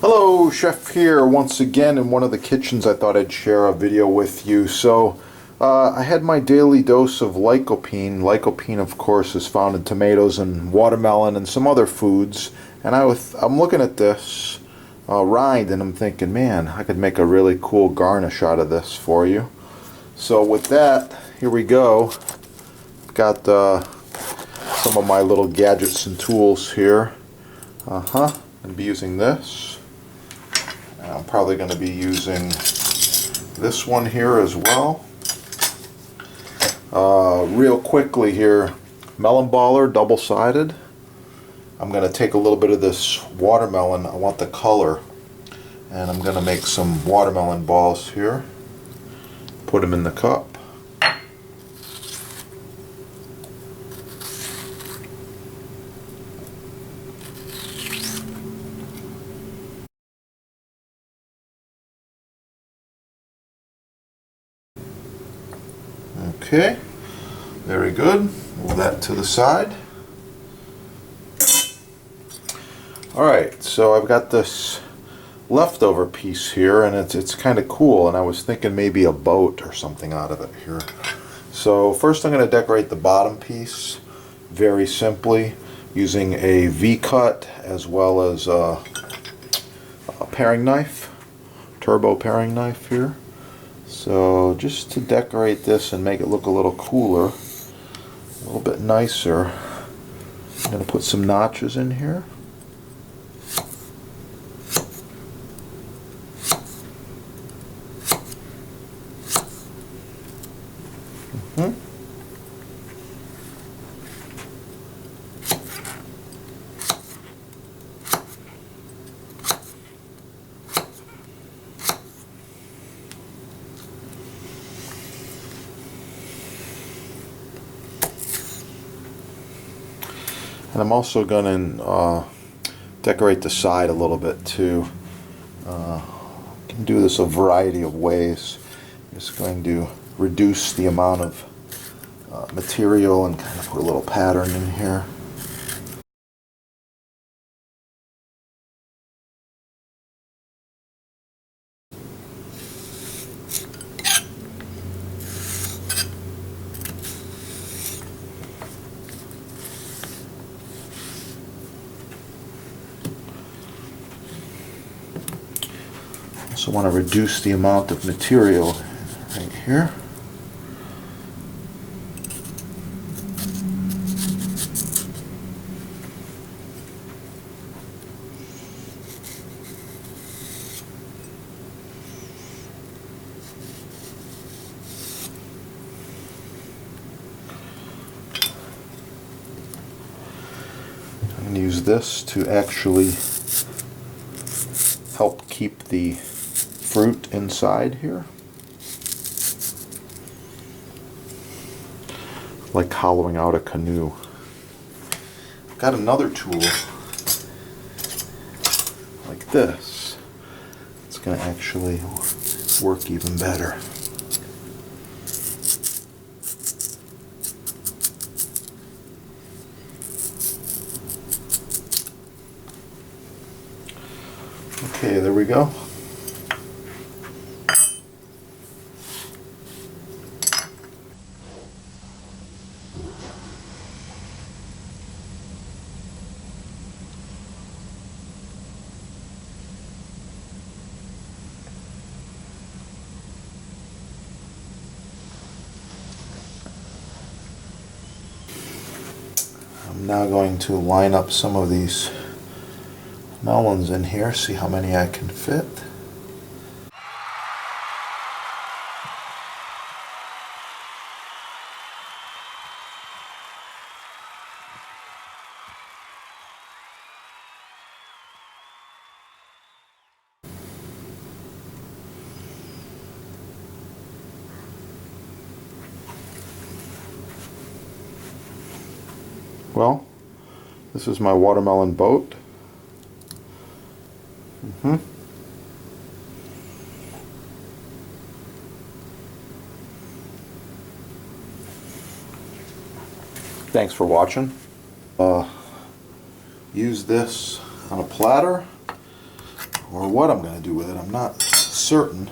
Hello, Chef here once again in one of the kitchens. I thought I'd share a video with you. I had my daily dose of lycopene. Lycopene, of course, is found in tomatoes and watermelon and some other foods. And I'm looking at this rind and I'm thinking, man, I could make a really cool garnish out of this for you. So with that, here we go. Got some of my little gadgets and tools here. I'm going to be using this. I'm probably going to be using this one here as well. Real quickly here, melon baller, double-sided. I'm going to take a little bit of this watermelon. I want the color. And I'm going to make some watermelon balls here. Put them in the cup. Okay, very good. Move that to the side. Alright, so I've got this leftover piece here, and it's kind of cool, and I was thinking maybe a boat or something out of it here. So first I'm going to decorate the bottom piece very simply using a V-cut as well as a paring knife, turbo paring knife here. So just to decorate this and make it look a little cooler, a little bit nicer, I'm going to put some notches in here. And I'm also going to decorate the side a little bit too. You can do this a variety of ways. I'm just going to reduce the amount of material and kind of put a little pattern in here. Also want to reduce the amount of material right here. I'm going to use this to actually help keep the fruit inside here, like hollowing out a canoe. I've got another tool like this. It's going to actually work even better. Okay, there we go. I'm now going to line up some of these melons in here, see how many I can fit. Well, this is my watermelon boat. Thanks for watching. Use this on a platter or what I'm going to do with it. I'm not certain.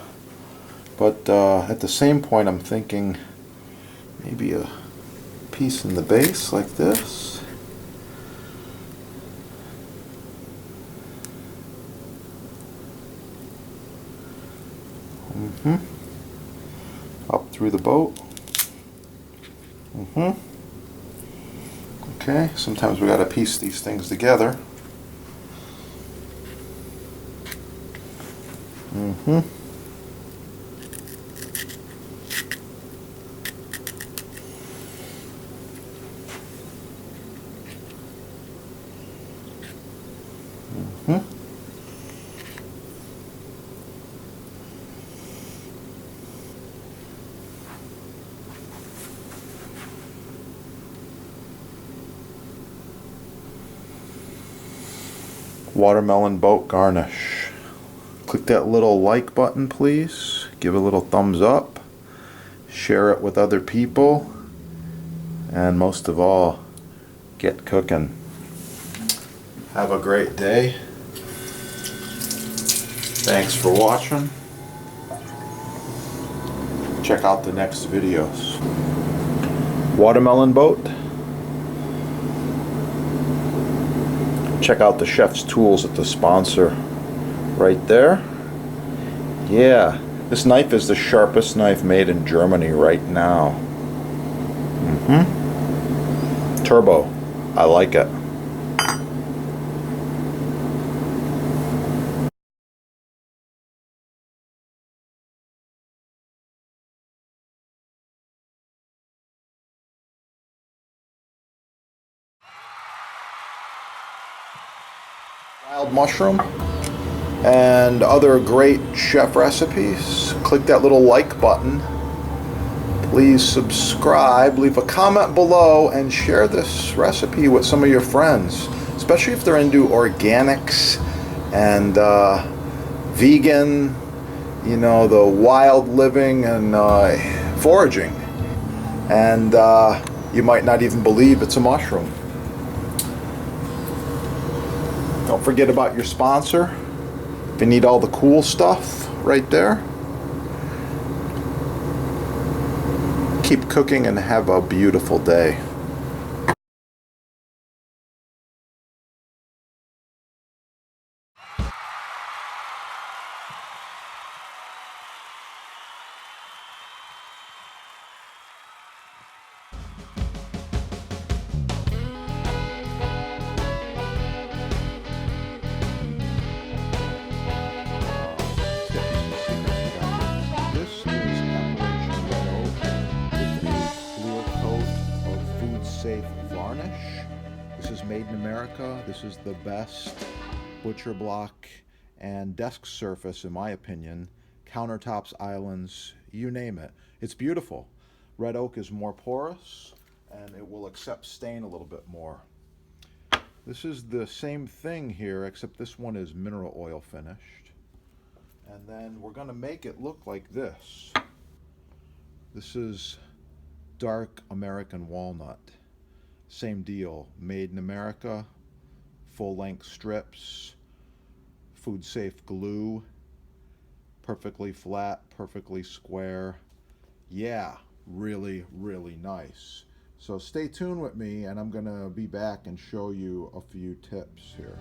But at the same point, I'm thinking maybe a piece in the base like this. Up through the boat. Okay, sometimes we got to piece these things together. Watermelon boat garnish. Click that little like button, please. Give a little thumbs up. Share it with other people. And most of all, get cooking. Have a great day. Thanks for watching. Check out the next videos. Watermelon boat. Check out the chef's tools at the sponsor right there. Yeah, this knife is the sharpest knife made in Germany right now. Turbo. I like it. Wild mushroom and other great chef recipes. Click that little like button. Please subscribe, leave a comment below, and share this recipe with some of your friends, especially if they're into organics and vegan, you know, the wild living and foraging. And you might not even believe it's a mushroom. Don't forget about your sponsor. If you need all the cool stuff right there. Keep cooking and have a beautiful day. Safe varnish. This is made in America. This is the best butcher block and desk surface, in my opinion. Countertops, islands, you name it. It's beautiful. Red oak is more porous and it will accept stain a little bit more. This is the same thing here, except this one is mineral oil finished. And then we're going to make it look like this. This is dark American walnut. Same deal, made in America, full-length strips, food-safe glue, perfectly flat, perfectly square. Yeah, really, really nice. So stay tuned with me, and I'm gonna be back and show you a few tips here.